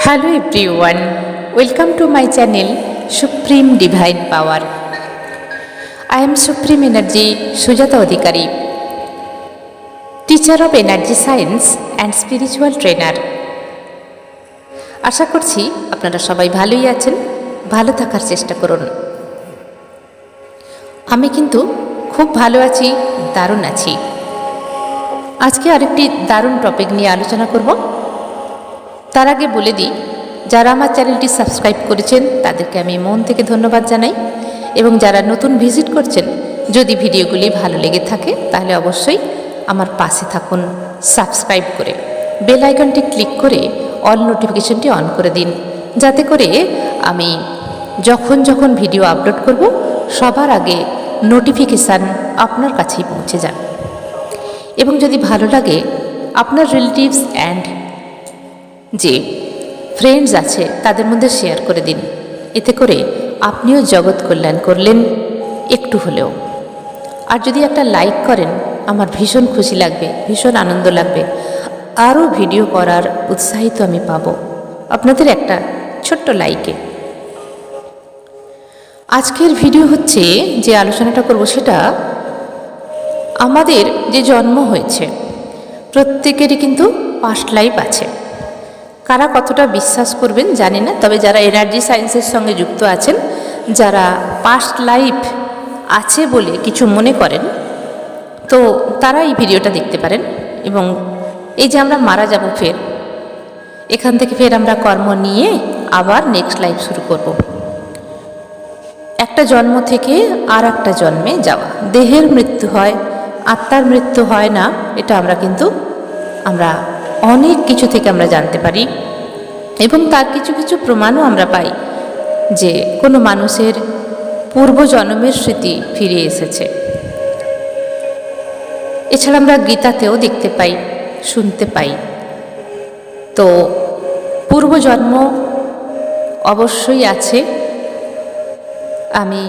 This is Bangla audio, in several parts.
Hello everyone, welcome to my channel Supreme Divine Power. I am Supreme Energy Sujata Adhikari, teacher of Energy Science and Spiritual Trainer. আশা করছি আপনারা সবাই ভালোই আছেন, ভালো থাকার চেষ্টা করুন। আমি কিন্তু খুব ভালো আছি, দারুণ আছি। আজকে আরেকটি দারুণ টপিক নিয়ে আলোচনা করব। তার আগে বলে দিই, যারা আমার চ্যানেলটি সাবস্ক্রাইব করেছেন তাদেরকে আমি মন থেকে ধন্যবাদ জানাই, এবং যারা নতুন ভিজিট করছেন, যদি ভিডিওগুলি ভালো লেগে থাকে তাহলে অবশ্যই আমার পাশে থাকুন সাবস্ক্রাইব করে। বেল আইকনটি ক্লিক করে অল নোটিফিকেশনটি অন করে দিন, যাতে করে আমি যখন ভিডিও আপলোড করব সবার আগে নোটিফিকেশান আপনার কাছেই পৌঁছে যান। এবং যদি ভালো লাগে, আপনার রিলেটিভস অ্যান্ড যে ফ্রেন্ডস আছে তাদের মধ্যে শেয়ার করে দিন। এতে করে আপনিও জগৎ কল্যাণ করলেন একটু হলেও। আর যদি একটা লাইক করেন, আমার ভীষণ খুশি লাগবে, ভীষণ আনন্দ লাগবে। আরও ভিডিও করার উৎসাহিত আমি পাব আপনাদের একটা ছোট্ট লাইকে। আজকের ভিডিও হচ্ছে, যে আলোচনাটা করব সেটা আমাদের যে জন্ম হয়েছে, প্রত্যেকেরই কিন্তু পাস্ট লাইফ আছে। কারা কতটা বিশ্বাস করবেন জানি না, তবে যারা এনার্জি সায়েন্সের সঙ্গে যুক্ত আছেন, যারা পাস্ট লাইফ আছে বলে কিছু মনে করেন, তো তারা এই ভিডিওটা দেখতে পারেন। এবং এই যে আমরা মারা যাব, ফের এখান থেকে ফের আমরা কর্ম নিয়ে আবার নেক্সট লাইফ শুরু করব। একটা জন্ম থেকে আর একটা জন্মে যাওয়া, দেহের মৃত্যু হয়, আত্মার মৃত্যু হয় না। এটা আমরা অনেক কিছু থেকে আমরা জানতে পারি, এবং তার কিছু প্রমাণও আমরা পাই যে কোনো মানুষের পূর্বজন্মের স্মৃতি ফিরে এসেছে। এছাড়া আমরা গীতাতেও দেখতে পাই, শুনতে পাই। তো পূর্বজন্ম অবশ্যই আছে। আমি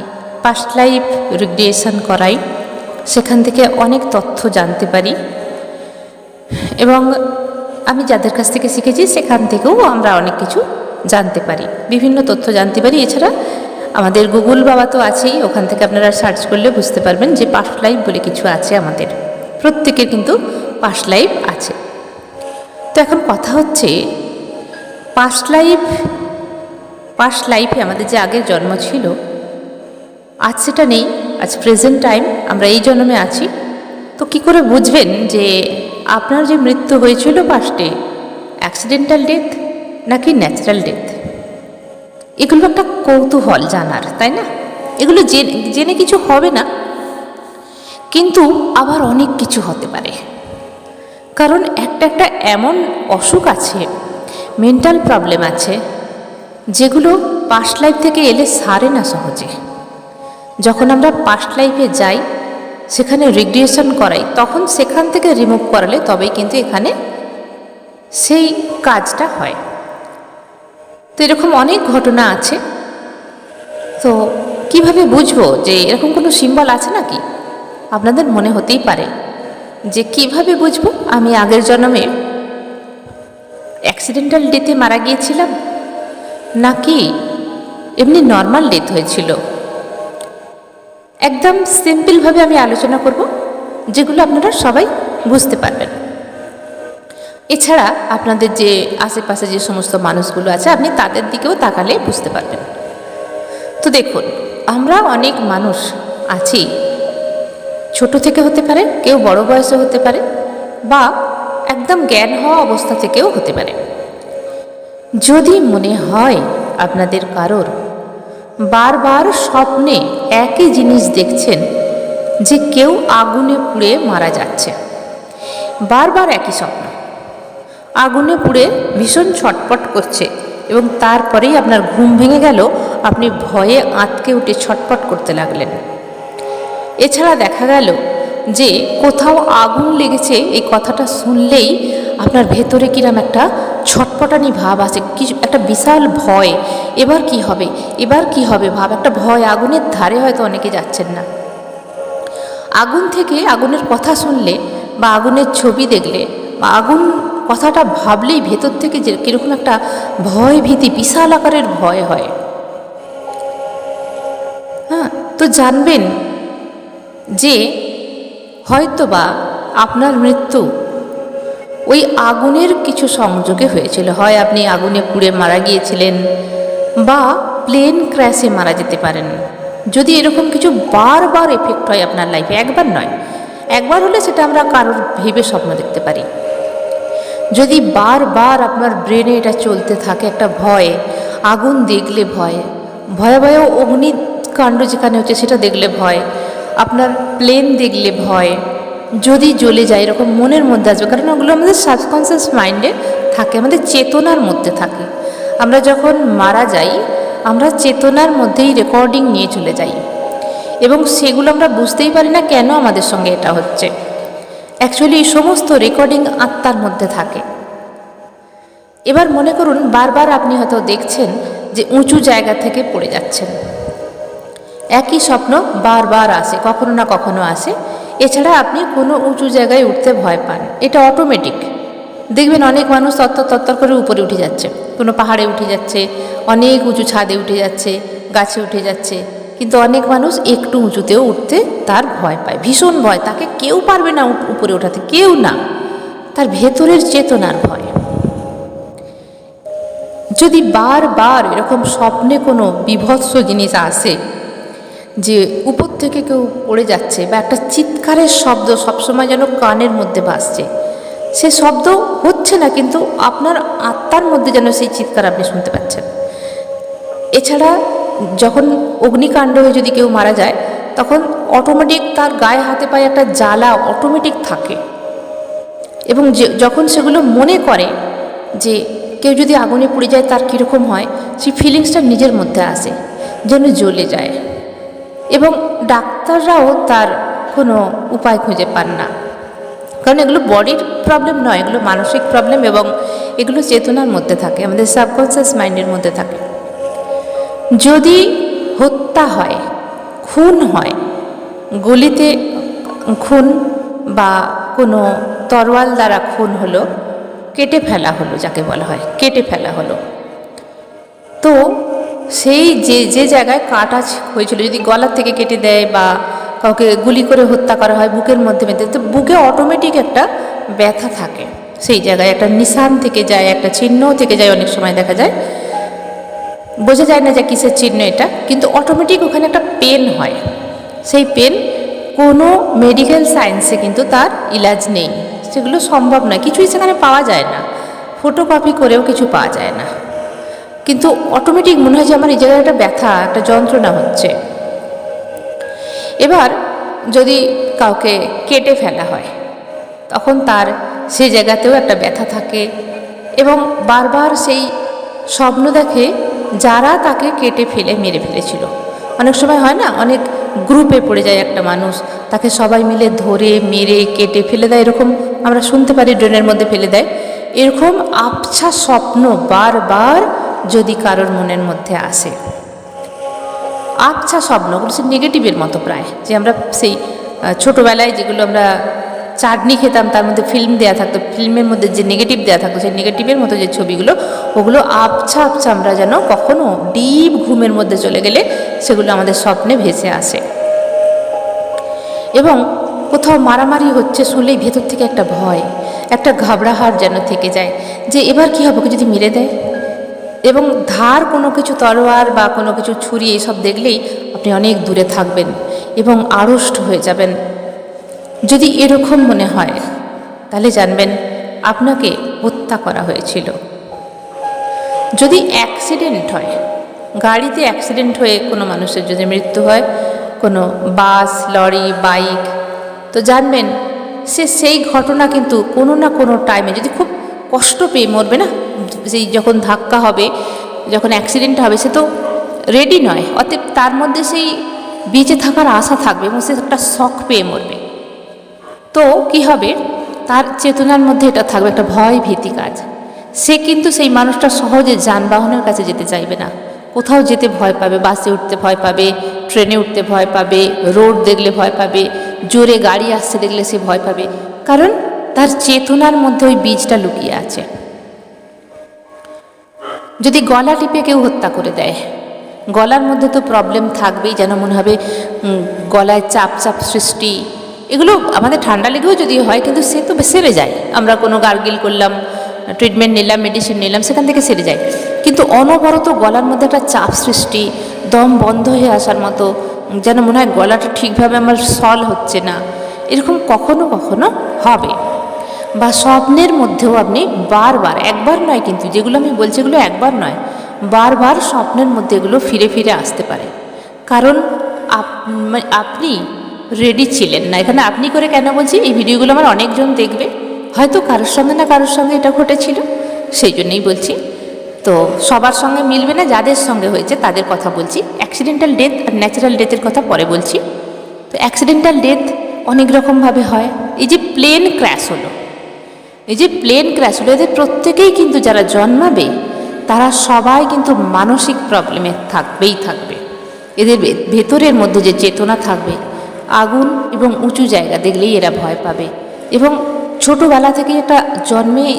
পাস্ট লাইফ রিগ্রেশন করাই, সেখান থেকে অনেক তথ্য জানতে পারি, এবং আমি যাদের কাছ থেকে শিখেছি সেখান থেকেও আমরা অনেক কিছু জানতে পারি, বিভিন্ন তথ্য জানতে পারি। এছাড়া আমাদের গুগল বাবা তো আছেই, ওখান থেকে আপনারা সার্চ করলে বুঝতে পারবেন যে পাস্ট লাইফ বলে কিছু আছে। আমাদের প্রত্যেকের কিন্তু পাস্ট লাইফ আছে। তো এখন কথা হচ্ছে, পাস্ট লাইফে আমাদের যে আগের জন্ম ছিল, আজ সেটা নেই। আজ প্রেজেন্ট টাইম, আমরা এই জন্মে আছি। তো কি করে বুঝবেন যে আপনার যে মৃত্যু হয়েছিল পাস্টে অ্যাক্সিডেন্টাল ডেথ নাকি ন্যাচারাল ডেথ? এগুলো একটা কৌতূহল জানার, তাই না? এগুলো জেনে কিছু হবে না, কিন্তু আবার অনেক কিছু হতে পারে। কারণ একটা এমন অসুখ আছে, মেন্টাল প্রবলেম আছে, যেগুলো পাস্ট লাইফ থেকে এলে সারে না সহজে। যখন আমরা পাস্ট লাইফে যাই, সেখানে রিগ্রেশন করাই, তখন সেখান থেকে রিমুভ করালে তবেই কিন্তু এখানে সেই কাজটা হয়। তো এরকম অনেক ঘটনা আছে। তো কিভাবে বুঝবো যে এরকম কোনো সিম্বল আছে নাকি? আপনাদের মনে হতেই পারে যে কিভাবে বুঝবো আমি আগের জন্মে অ্যাক্সিডেন্টাল ডেথে মারা গিয়েছিলাম নাকি এমনি নর্মাল ডেথ হয়েছিল। একদম সিম্পলভাবে আমি আলোচনা করব, যেগুলো আপনারা সবাই বুঝতে পারবেন। এছাড়া আপনাদের যে আশেপাশে যে সমস্ত মানুষগুলো আছে, আপনি তাদের দিকেও তাকালে বুঝতে পারবেন। তো দেখুন, আমরা অনেক মানুষ আছি, ছোট থেকে হতে পারে, কেউ বড় বয়সে হতে পারে, বা একদম জ্ঞান হওয়া অবস্থা থেকেও হতে পারে। যদি মনে হয় আপনাদের কারোর বারবার স্বপ্নে একই জিনিস দেখছেন, যে কেউ আগুনে পুড়ে মারা যাচ্ছে, বারবার একই স্বপ্ন, আগুনে পুড়ে ভীষণ ছটপট করছে, এবং তারপরেই আপনার ঘুম ভেঙে গেল, আপনি ভয়ে আঁতকে উঠে ছটপট করতে লাগলেন। এছাড়া দেখা গেল যে কোথাও আগুন লেগেছে, এই কথাটা শুনলেই আপনার ভেতরে কিরম একটা ছটপটানি ভাব আছে, কিছু একটা বিশাল ভয়, এবার কি হবে ভাব, একটা ভয়। আগুনের ধারে হয়তো অনেকে যাচ্ছেন না। আগুন থেকে, আগুনের কথা শুনলে বা আগুনের ছবি দেখলে বা আগুন কথাটা ভাবলেই ভেতর থেকে যে কীরকম একটা ভয় ভীতি, বিশাল আকারের ভয় হয়। হ্যাঁ, তো জানবেন যে হয়তোবা আপনার মৃত্যু ওই আগুনের কিছু সংযোগে হয়েছিল। হয় আপনি আগুনে পুড়ে মারা গিয়েছিলেন বা প্লেন ক্র্যাশে মারা যেতে পারেন। যদি এরকম কিছু বারবার এফেক্ট হয় আপনার লাইফে, একবার নয়, একবার হলে সেটা আমরা কারোর ভেবে স্বপ্ন দেখতে পারি। যদি বারবার আপনার ব্রেনে এটা চলতে থাকে, একটা ভয়, আগুন দেখলে ভয়, ভয়াবহ অগ্নিকাণ্ড যেখানে হচ্ছে সেটা দেখলে ভয়, আপনার প্লেন দেখলে ভয়, যদি জ্বলে যায় এরকম মনের মধ্যে আসবে। কারণ ওগুলো আমাদের সাবকনসিয়াস মাইন্ডে থাকে, আমাদের চেতনার মধ্যে থাকে। আমরা যখন মারা যাই আমরা চেতনার মধ্যেই রেকর্ডিং নিয়ে চলে যাই এবং সেগুলো আমরা বুঝতেই পারি না কেন আমাদের সঙ্গে এটা হচ্ছে। অ্যাকচুয়ালি এই সমস্ত রেকর্ডিং আত্মার মধ্যে থাকে। এবার মনে করুন বারবার আপনি হয়তো দেখছেন যে উঁচু জায়গা থেকে পড়ে যাচ্ছেন, একই স্বপ্ন বারবার আসে, কখনো না কখনো আসে। এছাড়া আপনি কোনো উঁচু জায়গায় উঠতে ভয় পান, এটা অটোমেটিক। দেখবেন অনেক মানুষ তত্তর করে উপরে উঠে যাচ্ছে, কোনো পাহাড়ে উঠে যাচ্ছে, অনেক উঁচু ছাদে উঠে যাচ্ছে, গাছে উঠে যাচ্ছে, কিন্তু অনেক মানুষ একটু উঁচুতেও উঠতে তার ভয় পায়, ভীষণ ভয়। তাকে কেউ পারবে না উপরে ওঠাতে, কেউ না, তার ভেতরের চেতনার ভয়। যদি বারবার এরকম স্বপ্নে কোনো বিভৎস জিনিস আসে যে উপর থেকে কেউ পড়ে যাচ্ছে বা একটা চিৎকারের শব্দ সবসময় যেন কানের মধ্যে ভাসছে, সে শব্দ হচ্ছে না কিন্তু আপনার আত্মার মধ্যে যেন সেই চিৎকার আপনি শুনতে পাচ্ছেন। এছাড়া যখন অগ্নিকাণ্ড হয়ে যদি কেউ মারা যায় তখন অটোমেটিক তার গায়ে হাতে পায়ে একটা জ্বালা অটোমেটিক থাকে এবং যখন সেগুলো মনে করে যে কেউ যদি আগুনে পুড়ে যায় তার কীরকম হয়, সেই ফিলিংসটা নিজের মধ্যে আসে, যেন জ্বলে যায়। এবং ডাক্তাররাও তার কোনো উপায় খুঁজে পান না, কারণ এগুলো বডির প্রবলেম নয়, এগুলো মানসিক প্রবলেম এবং এগুলো চেতনার মধ্যে থাকে, আমাদের সাবকনসিয়াস মাইন্ডের মধ্যে থাকে। যদি হত্যা হয়, খুন হয়, গুলিতে খুন বা কোনো তরোয়াল দ্বারা খুন হলো, কেটে ফেলা হলো, যাকে বলা হয় কেটে ফেলা হলো, তো সেই যে জায়গায় কাটা হয়েছিল যদি গলার থেকে কেটে দেয় বা কাউকে গুলি করে হত্যা করা হয় বুকের মধ্যে বেঁধে, তো বুকে অটোমেটিক একটা ব্যথা থাকে, সেই জায়গায় একটা নিশান থেকে যায়, একটা চিহ্ন থেকে যায়। অনেক সময় দেখা যায় বোঝা যায় না যে কিসের চিহ্ন এটা, কিন্তু অটোমেটিক ওখানে একটা পেন হয়। সেই পেন কোনো মেডিকেল সায়েন্সে কিন্তু তার ইলাজ নেই, সেগুলো সম্ভব নয়, কিছুই সেখানে পাওয়া যায় না, ফটোকপি করেও কিছু পাওয়া যায় না, কিন্তু অটোমেটিক মনে হয় যে আমার এই জায়গায় একটা ব্যথা, একটা যন্ত্রণা হচ্ছে। এবার যদি কাউকে কেটে ফেলা হয় তখন তার সেই জায়গাতেও একটা ব্যথা থাকে এবং বারবার সেই স্বপ্ন দেখে যারা তাকে কেটে ফেলে মেরে ফেলেছিল। অনেক সময় হয় না, অনেক গ্রুপে পড়ে যায় একটা মানুষ, তাকে সবাই মিলে ধরে মেরে কেটে ফেলে দেয়, এরকম আমরা শুনতে পারি, ড্রেনের মধ্যে ফেলে দেয়। এরকম আবছা স্বপ্ন বারবার যদি কারোর মনের মধ্যে আসে, আবছা স্বপ্ন, ওগুলো সে নেগেটিভের মতো প্রায়, যে আমরা সেই ছোটোবেলায় যেগুলো আমরা চাটনি খেতাম তার মধ্যে ফিল্ম দেওয়া থাকতো, ফিল্মের মধ্যে যে নেগেটিভ দেওয়া থাকতো সেই নেগেটিভের মতো যে ছবিগুলো, ওগুলো আবছা আবছা আমরা যেন কখনো ডিপ ঘুমের মধ্যে চলে গেলে সেগুলো আমাদের স্বপ্নে ভেসে আসে। এবং কোথাও মারামারি হচ্ছে শুনলেই ভেতর থেকে একটা ভয়, একটা ঘাবড়াহাট যেন থেকে যায় যে এবার কী হবে, ওকে যদি মেরে দেয়। এবং ধার কোনো কিছু তলোয়ার বা কোনো কিছু ছুরি এইসব দেখলেই আপনি অনেক দূরে থাকবেন এবং আড়ষ্ট হয়ে যাবেন। যদি এরকম মনে হয় তাহলে জানবেন আপনাকে হত্যা করা হয়েছিল। যদি অ্যাক্সিডেন্ট হয়, গাড়িতে অ্যাক্সিডেন্ট হয়ে কোনো মানুষের যদি মৃত্যু হয়, কোনো বাস, লরি, বাইক, তো জানবেন সেই ঘটনা কিন্তু কোনো না কোনো টাইমে, যদি খুব কষ্ট পেয়ে মরবে না, সেই যখন ধাক্কা হবে, যখন অ্যাক্সিডেন্ট হবে, সে তো রেডি নয়, অতএব তার মধ্যে সেই বেঁচে থাকার আশা থাকবে এবং সে একটা শক পেয়ে মরবে। তো কি হবে, তার চেতনার মধ্যে এটা থাকবে, একটা ভয় ভীতি কাজ। সে কিন্তু সেই মানুষটা সহজে যানবাহনের কাছে যেতে চাইবে না, কোথাও যেতে ভয় পাবে, বাসে উঠতে ভয় পাবে, ট্রেনে উঠতে ভয় পাবে, রোড দেখলে ভয় পাবে, জোরে গাড়ি আসছে দেখলে সে ভয় পাবে। কারণ তার চেতনার মধ্যে ওই বীজটা লুকিয়ে আছে। যদি গলা টিপে কেউ হত্যা করে দেয়, গলার মধ্যে তো প্রবলেম থাকবেই, যেন মনে হবে গলায় চাপ চাপ সৃষ্টি। এগুলো আমাদের ঠান্ডা লেগেও যদি হয়, কিন্তু সে তো সেরে যায়, আমরা কোনো গার্গিল করলাম, ট্রিটমেন্ট নিলাম, মেডিসিন নিলাম, সেখান থেকে সেরে যায়। কিন্তু অনবরত গলার মধ্যে একটা চাপ সৃষ্টি, দম বন্ধ হয়ে আসার মতো, যেন মনে হয় গলাটা ঠিকভাবে আমার সল হচ্ছে না, এরকম কখনো কখনো হবে। বা স্বপ্নের মধ্যেও আপনি বারবার, একবার নয় কিন্তু, যেগুলো আমি বলছি এগুলো একবার নয়, বারবার স্বপ্নের মধ্যে এগুলো ফিরে ফিরে আসতে পারে। কারণ আপনি রেডি ছিলেন না। এখানে আপনি করে কেন বলছি, এই ভিডিওগুলো আমার অনেকজন দেখবে, হয়তো কারোর সঙ্গে না কারোর সঙ্গে এটা ঘটেছিল, সেই জন্যই বলছি। তো সবার সঙ্গে মিলবে না, যাদের সঙ্গে হয়েছে তাদের কথা বলছি। অ্যাক্সিডেন্টাল ডেথ আর ন্যাচারাল ডেথের কথা পরে বলছি। তো অ্যাক্সিডেন্টাল ডেথ অনেক রকমভাবে হয়। এই যে প্লেন ক্র্যাশ হলো, এদের প্রত্যেকেই কিন্তু যারা জন্মাবে তারা সবাই কিন্তু মানসিক প্রবলেমে থাকবে। এদের ভেতরের মধ্যে যে চেতনা থাকবে, আগুন এবং উঁচু জায়গা দেখলেই এরা ভয় পাবে। এবং ছোটোবেলা থেকে একটা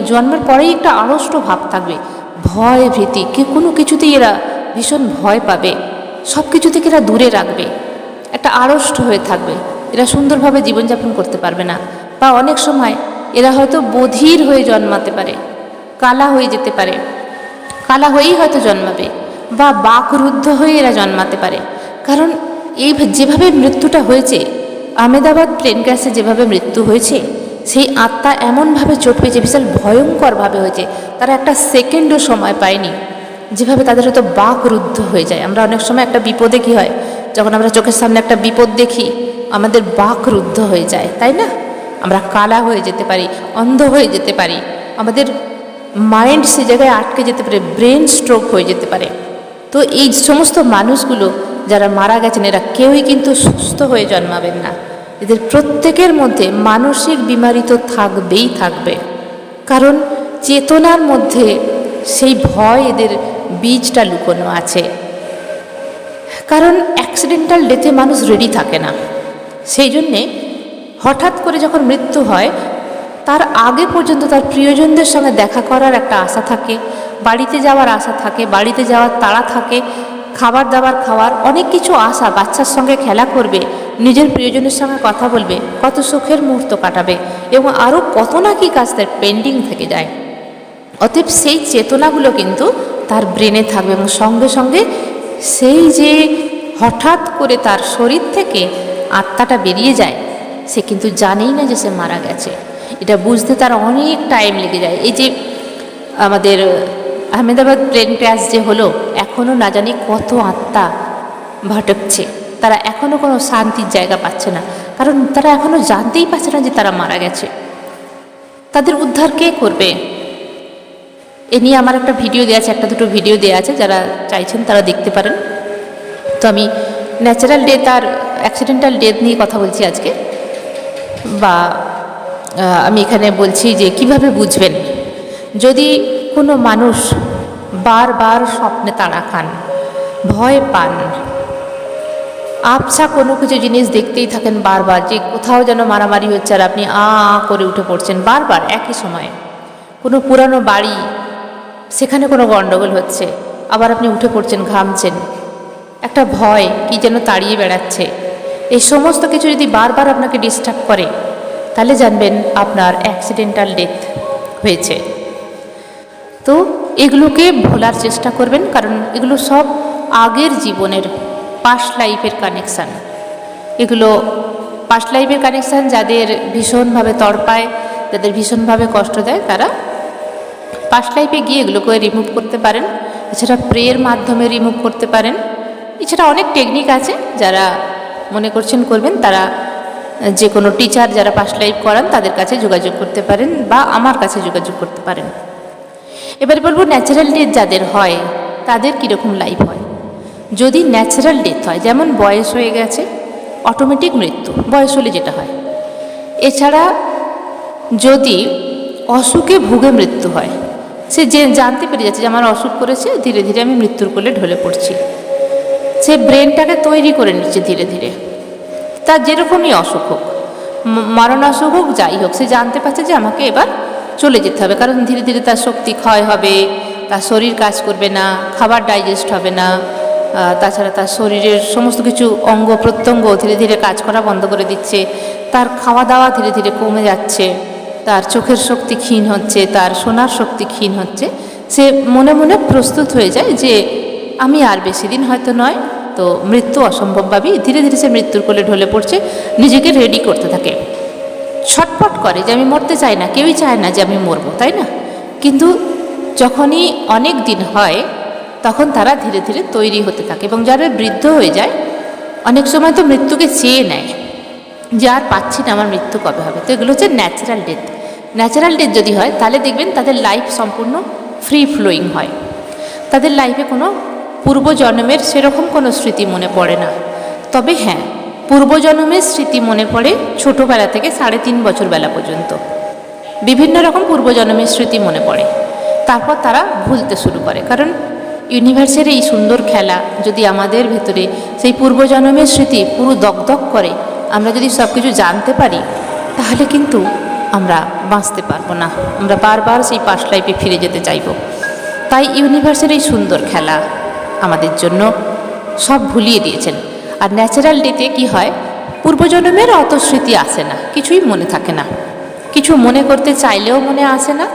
জন্মের পরেই একটা আড়ষ্ট ভাব থাকবে, ভয় ভীতি, কোনো কিছুতেই এরা ভীষণ ভয় পাবে, সব কিছু থেকে এরা দূরে রাখবে, একটা আড়ষ্ট হয়ে থাকবে। এরা সুন্দরভাবে জীবনযাপন করতে পারবে না। বা অনেক সময় এরা হয়তো বধির হয়ে জন্মাতে পারে, কালা হয়ে যেতে পারে, কালা হয়েই হয়তো জন্মাবে, বা বাকরুদ্ধ হয়ে এরা জন্মাতে পারে। কারণ এই যেভাবে মৃত্যুটা হয়েছে, আহমেদাবাদ প্লেন ক্র্যাশে যেভাবে মৃত্যু হয়েছে, সেই আত্মা এমনভাবে চোট পেয়েছে, বিশাল ভয়ঙ্করভাবে হয়েছে, তারা একটা সেকেন্ডও সময় পায়নি। যেভাবে তাদের হয়তো বাকরুদ্ধ হয়ে যায়। আমরা অনেক সময় একটা বিপদে কী হয়, যখন আমরা চোখের সামনে একটা বিপদ দেখি, আমাদের বাকরুদ্ধ হয়ে যায়, তাই না? আমরা কালা হয়ে যেতে পারি, অন্ধ হয়ে যেতে পারি, আমাদের মাইন্ড সে জায়গায় আটকে যেতে পারে, ব্রেন স্ট্রোক হয়ে যেতে পারে। তো এই সমস্ত মানুষগুলো যারা মারা গেছেন, এরা কেউই কিন্তু সুস্থ হয়ে জন্মাবেন না। এদের প্রত্যেকের মধ্যে মানসিক বিমারি তো থাকবে। কারণ চেতনার মধ্যে সেই ভয়, এদের বীজটা লুকোনো আছে। কারণ অ্যাক্সিডেন্টাল ডেথে মানুষ রেডি থাকে না। সেই জন্যে হঠাৎ করে যখন মৃত্যু হয়, তার আগে পর্যন্ত তার প্রিয়জনদের সঙ্গে দেখা করার একটা আশা থাকে, বাড়িতে যাওয়ার আশা থাকে, বাড়িতে যাওয়ার তাড়া থাকে, খাবার দাবার খাওয়ার অনেক কিছু আশা, বাচ্চার সঙ্গে খেলা করবে, নিজের প্রিয়জনের সঙ্গে কথা বলবে, কত সুখের মুহূর্ত কাটাবে, এবং আরও কত না কি কাজ তার পেন্ডিং থেকে যায়। অতএব সেই চেতনাগুলো কিন্তু তার ব্রেনে থাকবে, এবং সঙ্গে সঙ্গে সেই যে হঠাৎ করে তার শরীর থেকে আত্মাটা বেরিয়ে যায়, সে কিন্তু জানেই না যে সে মারা গেছে। এটা বুঝতে তার অনেক টাইম লেগে যায়। এই যে আমাদের আহমেদাবাদ প্লেন ক্র্যাশ যে হলো, এখনও না জানি কত আত্মা ভটকছে, তারা এখনও কোনো শান্তির জায়গা পাচ্ছে না, কারণ তারা এখনও জানতেই পারছে না যে তারা মারা গেছে। তাদের উদ্ধার কে করবে? এ নিয়ে আমার একটা ভিডিও দেওয়া আছে, একটা দুটো ভিডিও দেওয়া আছে, যারা চাইছেন তারা দেখতে পারেন। তো আমি ন্যাচারাল ডেথ আর অ্যাক্সিডেন্টাল ডেথ নিয়ে কথা বলছি আজকে। বা আমি এখানে বলছি যে কিভাবে বুঝবেন, যদি কোনো মানুষ বারবার স্বপ্নে তাড়া খান, ভয় পান, আবছা কোনো কিছু জিনিস দেখতেই থাকেন বারবার, যে কোথাও যেন মারামারি হচ্ছে আর আপনি করে উঠে পড়ছেন বারবার একই সময়ে, কোনো পুরানো বাড়ি, সেখানে কোনো গণ্ডগোল হচ্ছে, আবার আপনি উঠে পড়ছেন, ঘামছেন, একটা ভয় কি যেন তাড়িয়ে বেড়াচ্ছে, এই সমস্ত কিছু যদি বারবার আপনাকে ডিস্টার্ব করে, তাহলে জানবেন আপনার অ্যাক্সিডেন্টাল ডেথ হয়েছে। তো এগুলোকে ভোলার চেষ্টা করবেন, কারণ এগুলো সব আগের জীবনের পাস্ট লাইফের কানেকশান। এগুলো পাস্ট লাইফের কানেকশান। যাদের ভীষণভাবে তড়পায়, যাদের ভীষণভাবে কষ্ট দেয়, তারা পাস্ট লাইফে গিয়ে এগুলোকে রিমুভ করতে পারেন। এছাড়া প্রেয়ের মাধ্যমে রিমুভ করতে পারেন। এছাড়া অনেক টেকনিক আছে, যারা মনে করছেন করবেন, তারা যে কোনো টিচার যারা পাস্ট লাইফ করান তাদের কাছে যোগাযোগ করতে পারেন, বা আমার কাছে যোগাযোগ করতে পারেন। এবার বলবো ন্যাচারাল ডেথ যাদের হয় তাদের কীরকম লাইফ হয়। যদি ন্যাচারাল ডেথ হয়, যেমন বয়স হয়ে গেছে, অটোমেটিক মৃত্যু, বয়স হলে যেটা হয়। এছাড়া যদি অসুখে ভুগে মৃত্যু হয়, সে যে জানতে পেরে যাচ্ছে যে আমার অসুখ করেছে, ধীরে ধীরে আমি মৃত্যুর কোলে ঢলে পড়ছি, সে ব্রেনটাকে তৈরি করে নিচ্ছে ধীরে ধীরে, তার যেরকমই অসুখ হোক। মরণাসহ হোক যাই হোক, সে জানতে পারছে যে আমাকে এবার চলে যেতে হবে, কারণ ধীরে ধীরে তার শক্তি ক্ষয় হবে, তার শরীর কাজ করবে না, খাবার ডাইজেস্ট হবে না, তাছাড়া তার শরীরের সমস্ত কিছু অঙ্গ প্রত্যঙ্গ ধীরে ধীরে কাজ করা বন্ধ করে দিচ্ছে, তার খাওয়া দাওয়া ধীরে ধীরে কমে যাচ্ছে, তার চোখের শক্তি ক্ষীণ হচ্ছে, তার শোনার শক্তি ক্ষীণ হচ্ছে। সে মনে মনে প্রস্তুত হয়ে যায় যে আমি আর বেশি দিন হয়তো নয়, তো মৃত্যু অসম্ভবভাবেই ধীরে ধীরে সে মৃত্যুর কোলে ঢলে পড়ছে, নিজেকে রেডি করতে থাকে, ছটফট করে যে আমি মরতে চাই না, কেউই চায় না যে আমি মরবো, তাই না? কিন্তু যখনই অনেক দিন হয় তখন তারা ধীরে ধীরে তৈরি হতে থাকে, এবং যারা বৃদ্ধ হয়ে যায় অনেক সময় তো মৃত্যুকে চেয়ে নেয় যে আর পাচ্ছি না, আমার মৃত্যু কবে হবে। তো এগুলো হচ্ছে ন্যাচারাল ডেথ। ন্যাচারাল ডেথ যদি হয় তাহলে দেখবেন তাদের লাইফ সম্পূর্ণ ফ্রি ফ্লোয়িং হয়, তাদের লাইফে কোনো পূর্বজন্মের সেরকম কোনো স্মৃতি মনে পড়ে না। তবে হ্যাঁ, পূর্বজন্মের স্মৃতি মনে পড়ে ছোটোবেলা থেকে 3.5 বছর বেলা পর্যন্ত, বিভিন্ন রকম পূর্বজন্মের স্মৃতি মনে পড়ে। তারপর তারা ভুলতে শুরু করে, কারণ ইউনিভার্সের এই সুন্দর খেলা যদি আমাদের ভেতরে সেই পূর্বজন্মের স্মৃতি পুরো দগদগ করে, আমরা যদি সব কিছু জানতে পারি, তাহলে কিন্তু আমরা বাঁচতে পারবো না, আমরা বারবার সেই পাস্ট লাইফে ফিরে যেতে চাইব। তাই ইউনিভার্সের এই সুন্দর খেলা আমাদের জন্য সব ভুলিয়ে দিয়েছেন। আর ন্যাচারাল ডেতে কি হয়, পূর্বজন্মের অত স্মৃতি আসে না, কিছুই মনে থাকে না, কিছু মনে করতে চাইলেও মনে আসে না।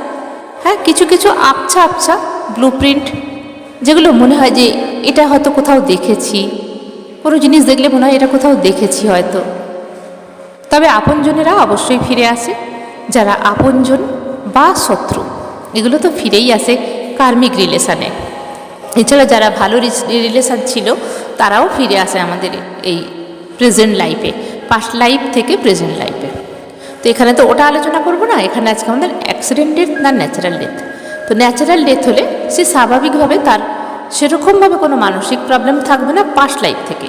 হ্যাঁ, কিছু কিছু আবছা আবছা ব্লু প্রিন্ট, যেগুলো মনে হয় যে এটা হয়তো কোথাও দেখেছি, কোনো জিনিস দেখলে মনে হয় এটা কোথাও দেখেছি হয়তো। তবে আপনজনেরা অবশ্যই ফিরে আসে, যারা আপনজন বা শত্রু এগুলো তো ফিরেই আসে কার্মিক রিলেশানে। এছাড়া যারা ভালো রিলেশান ছিল তারাও ফিরে আসে আমাদের এই প্রেজেন্ট লাইফে, পাস্ট লাইফ থেকে প্রেজেন্ট লাইফে। তো এখানে তো ওটা আলোচনা করব না, এখানে আজকে আমাদের অ্যাক্সিডেন্ট ডেথ না ন্যাচারাল ডেথ। তো ন্যাচারাল ডেথ হলে সে স্বাভাবিকভাবে তার সেরকমভাবে কোনো মানসিক প্রবলেম থাকবে না পাস্ট লাইফ থেকে।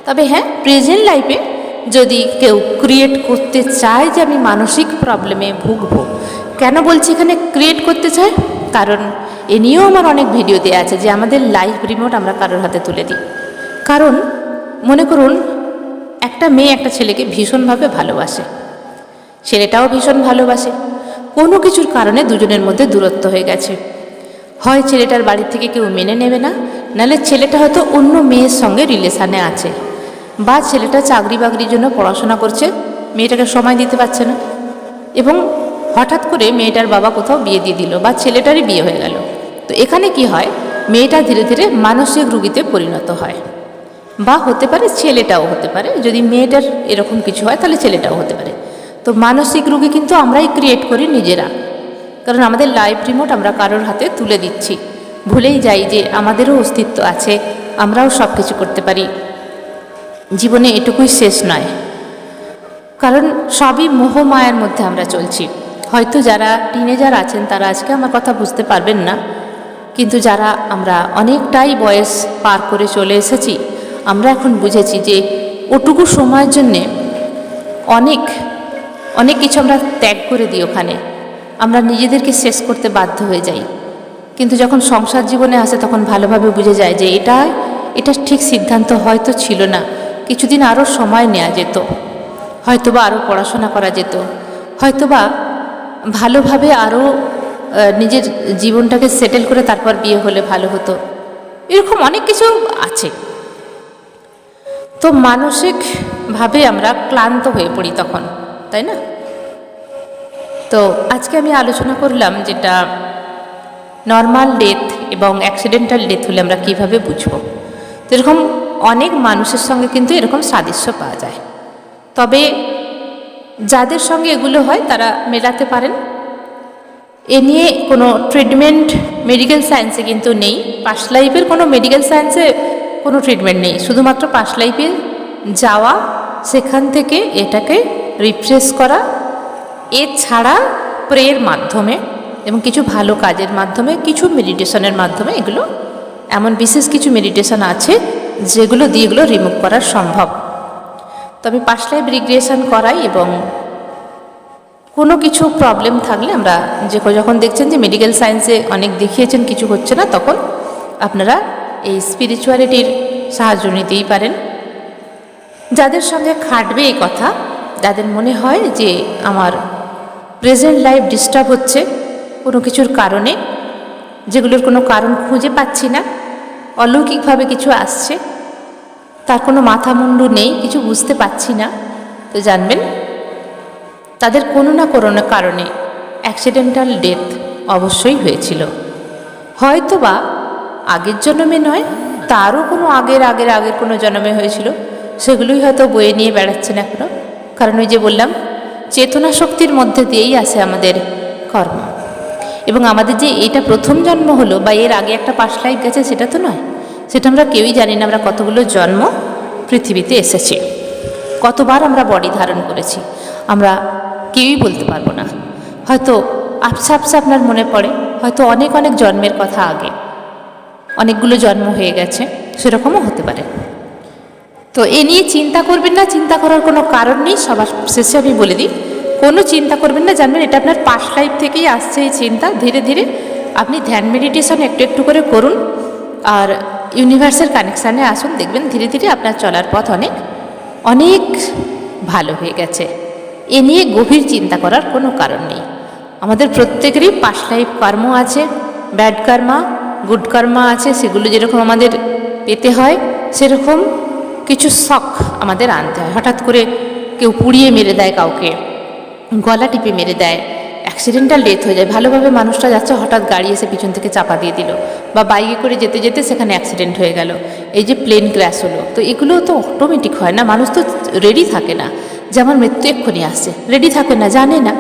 তবে হ্যাঁ, প্রেজেন্ট লাইফে যদি কেউ ক্রিয়েট করতে চায় যে আমি মানসিক প্রবলেমে ভুগবো, কেন বলছি এখানে ক্রিয়েট করতে চায়, কারণ এ নিয়েও আমার অনেক ভিডিও দেওয়া আছে যে আমাদের লাইফ রিমোট আমরা কারোর হাতে তুলে দিই। কারণ মনে করুন একটা মেয়ে একটা ছেলেকে ভীষণভাবে ভালোবাসে, ছেলেটাও ভীষণ ভালোবাসে, কোনো কিছুর কারণে দুজনের মধ্যে দূরত্ব হয়ে গেছে। হয় ছেলেটার বাড়ি থেকে কেউ মেনে নেবে না, নাহলে ছেলেটা হয়তো অন্য মেয়ের সঙ্গে রিলেশানে আছে, বা ছেলেটা চাকরি বাকরির জন্য পড়াশোনা করছে, মেয়েটাকে সময় দিতে পারছে না, এবং হঠাৎ করে মেয়েটার বাবা কোথাও বিয়ে দিয়ে দিল, বা ছেলেটারই বিয়ে হয়ে গেল। তো এখানে কি হয়, মেয়েটা ধীরে ধীরে মানসিক রোগীতে পরিণত হয়, বা হতে পারে ছেলেটাও হতে পারে, যদি মেয়েটার এরকম কিছু হয় তাহলে ছেলেটাও হতে পারে। তো মানসিক রোগী কিন্তু আমরাই ক্রিয়েট করি নিজেরা, কারণ আমাদের লাইফ রিমোট আমরা কারোর হাতে তুলে দিচ্ছি, ভুলেই যাই যে আমাদেরও অস্তিত্ব আছে, আমরাও সব কিছু করতে পারি, জীবনে এটুকুই শেষ নয়। কারণ সবই মোহমায়ার মধ্যে আমরা চলছি। হয়তো যারা টিনেজার আছেন তারা আজকে আমার কথা বুঝতে পারবেন না, কিন্তু যারা আমরা অনেকটাই বয়স পার করে চলে এসেছি, আমরা এখন বুঝেছি যে ওটুকু সময়ের জন্যে অনেক অনেক কিছু আমরা ত্যাগ করে দিই, ওখানে আমরা নিজেদেরকে শেষ করতে বাধ্য হয়ে যাই। কিন্তু যখন সংসার জীবনে আসে তখন ভালোভাবে বুঝে যায় যে এটা ঠিক সিদ্ধান্ত হয়তো ছিল না, কিছুদিন আরও সময় নেওয়া যেত, হয়তোবা আরও পড়াশোনা করা যেত, হয়তোবা ভালোভাবে আরও নিজের জীবনটাকে সেটেল করে তারপর বিয়ে হলে ভালো হতো, এরকম অনেক কিছু আছে। তো মানসিকভাবে আমরা ক্লান্ত হয়ে পড়ি তখন, তাই না? তো আজকে আমি আলোচনা করলাম যেটা নর্মাল ডেথ এবং অ্যাক্সিডেন্টাল ডেথ হলে আমরা কীভাবে বুঝবো। তো এরকম অনেক মানুষের সঙ্গে কিন্তু এরকম সাদৃশ্য পাওয়া যায়, তবে যাদের সঙ্গে এগুলো হয় তারা মেলাতে পারেন। এ নিয়ে কোনো ট্রিটমেন্ট মেডিকেল সায়েন্সে কিন্তু নেই, পাস্ট লাইফের কোনো মেডিকেল সায়েন্সে কোনো ট্রিটমেন্ট নেই, শুধুমাত্র পাস্ট লাইফে যাওয়া, সেখান থেকে এটাকে রিফ্রেশ করা, এছাড়া প্রেয়ের মাধ্যমে এবং কিছু ভালো কাজের মাধ্যমে, কিছু মেডিটেশনের মাধ্যমে, এগুলো এমন বিশেষ কিছু মেডিটেশন আছে যেগুলো দিয়ে এগুলো রিমুভ করা সম্ভব। তবে পাস্ট লাইফ রিগ্রেশন করাই, এবং কোনো কিছু প্রবলেম থাকলে আমরা যখন দেখছেন যে মেডিকেল সায়েন্সে অনেক দেখিয়েছেন কিছু হচ্ছে না, তখন আপনারা এই স্পিরিচুয়ালিটির সাহায্য নিতেই পারেন। যাদের সঙ্গে খাটবে এই কথা, যাদের মনে হয় যে আমার প্রেজেন্ট লাইফ ডিস্টার্ব হচ্ছে কোনো কিছুর কারণে, যেগুলোর কোনো কারণ খুঁজে পাচ্ছি না, অলৌকিকভাবে কিছু আসছে, তার কোনো মাথা মুন্ডু নেই, কিছু বুঝতে পারছি না, তো জানবেন তাদের কোনো না কোনো কারণে অ্যাক্সিডেন্টাল ডেথ অবশ্যই হয়েছিল। হয়তো বা আগের জন্মে নয়, তারও কোনো আগের কোনো জন্মে হয়েছিল, সেগুলোই হয়তো বয়ে নিয়ে বেড়াচ্ছেন এখনও। কারণ ওই যে বললাম, চেতনা শক্তির মধ্যে দিয়েই আসে আমাদের কর্ম। এবং আমাদের যে এটা প্রথম জন্ম হলো বা এর আগে একটা পাস্ট লাইফ গেছে সেটা তো নয়, সেটা আমরা কেউই জানি না। আমরা কতগুলো জন্ম পৃথিবীতে এসেছি, কতবার আমরা বডি ধারণ করেছি, আমরা কেউই বলতে পারবো না। হয়তো আবছা আপনার মনে পড়ে, হয়তো অনেক জন্মের কথা আগে, অনেকগুলো জন্ম হয়ে গেছে, সেরকমও হতে পারে। তো এ নিয়ে চিন্তা করবেন না, চিন্তা করার কোনো কারণ নেই। সবার শেষে আমি বলে দিই, কোনো চিন্তা করবেন না, জানবেন এটা আপনার পাস্ট লাইফ থেকেই আসছে এই চিন্তা। ধীরে ধীরে আপনি ধ্যান মেডিটেশন একটু করে করুন, আর ইউনিভার্সের কানেকশানে আসুন, দেখবেন ধীরে ধীরে আপনার চলার পথ অনেক ভালো হয়ে গেছে। এ নিয়ে গভীর চিন্তা করার কোনো কারণ নেই। আমাদের প্রত্যেকেরই পাস্ট লাইফ কর্ম আছে, ব্যাড কর্মা, গুড কর্মা আছে। সেগুলো যেরকম আমাদের পেতে হয়, সেরকম কিছু শখ আমাদের আনতে হয়। হঠাৎ করে কেউ পুড়িয়ে মেরে দেয়, কাউকে গলা টিপে মেরে দেয়, অ্যাক্সিডেন্টাল ডেথ হয়ে যায়। ভালোভাবে মানুষটা যাচ্ছে, হঠাৎ গাড়ি এসে পিছন থেকে চাপা দিয়ে দিল, বা বাইকে করে যেতে যেতে সেখানে অ্যাক্সিডেন্ট হয়ে গেল, এই যে প্লেন ক্র্যাশ হলো। তো এগুলো তো অটোমেটিক হয় না, মানুষ তো রেডি থাকে না যে আমার মৃত্যু এক্ষুনি আসছে, রেডি থাকে না, জানে না।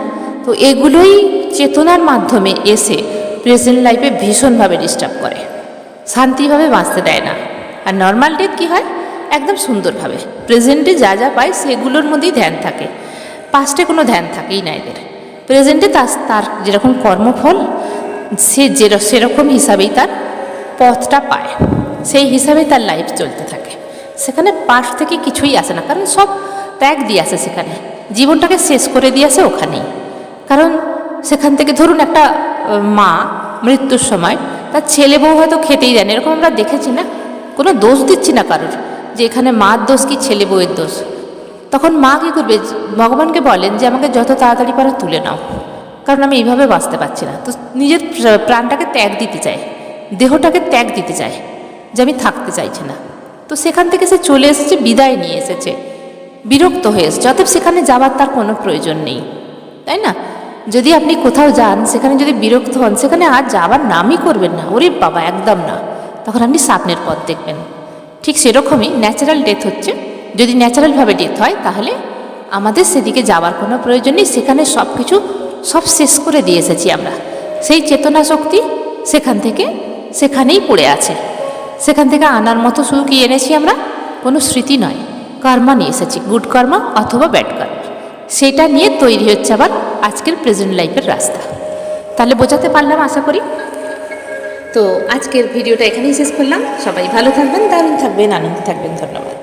তো এগুলোই চেতনার মাধ্যমে এসে প্রেজেন্ট লাইফে ভীষণভাবে ডিস্টার্ব করে, শান্তিভাবে বাঁচতে দেয় না। আর নর্মাল ডেথ কী হয়, একদম সুন্দরভাবে প্রেজেন্টে যা পায় সেগুলোর মধ্যেই ধ্যান থাকে, পাস্টে কোনো ধ্যান থাকেই না এদের। প্রেজেন্টে তার যেরকম কর্মফল, সে সেরকম হিসাবেই তার পথটা পায়, সেই হিসাবে তার লাইফ চলতে থাকে। সেখানে পাস্ট থেকে কিছুই আসে না, কারণ সব ত্যাগ দিয়ে আসে সেখানে, জীবনটাকে শেষ করে দিয়ে আসে ওখানেই। কারণ সেখান থেকে ধরুন একটা মা মৃত্যুর সময় তার ছেলে বউ হয়তো খেতেই দেন, এরকম আমরা দেখেছি না। কোনো দোষ দিচ্ছি না কারোর, যে এখানে মার দোষ কি ছেলে বউয়ের দোষ। তখন মা কী করবে, ভগবানকে বলেন যে আমাকে যত তাড়াতাড়ি পারো তুলে নাও, কারণ আমি এইভাবে বাঁচতে পারছি না। তো নিজের প্রাণটাকে ত্যাগ দিতে চায়, দেহটাকে ত্যাগ দিতে চায়, যে আমি থাকতে চাইছি না। তো সেখান থেকে সে চলে এসেছে, বিদায় নিয়ে এসেছে, বিরক্ত হয়ে এসেছে। অতএব সেখানে যাওয়ার তার কোনো প্রয়োজন নেই, তাই না? যদি আপনি কোথাও যান, সেখানে যদি বিরক্ত হন, সেখানে আর যাওয়ার নামই করবেন না। ওরে বাবা, একদম না, তখন আপনি সামনের পথ দেখবেন। ঠিক সেরকমই ন্যাচারাল ডেথ হচ্ছে, যদি ন্যাচারালভাবে ডেথ হয় তাহলে আমাদের সেদিকে যাওয়ার কোনো প্রয়োজন নেই। সেখানে সব শেষ করে দিয়ে এসেছি আমরা। সেই চেতনা শক্তি সেখানেই পড়ে আছে। সেখান থেকে আনার মতো শুধু কি এনেছি আমরা, কোনো স্মৃতি নয়, কর্মা নিয়ে এসেছি, গুড কর্মা অথবা ব্যাড কর্মা। সেটা নিয়ে তৈরি হচ্ছে আবার আজকের প্রেজেন্ট লাইফের রাস্তা। তাহলে বোঝাতে পারলাম আশা করি। তো আজকের ভিডিওটা এখানেই শেষ করলাম। সবাই ভালো থাকবেন, দারুণ থাকবেন, আনন্দে থাকবেন। ধন্যবাদ।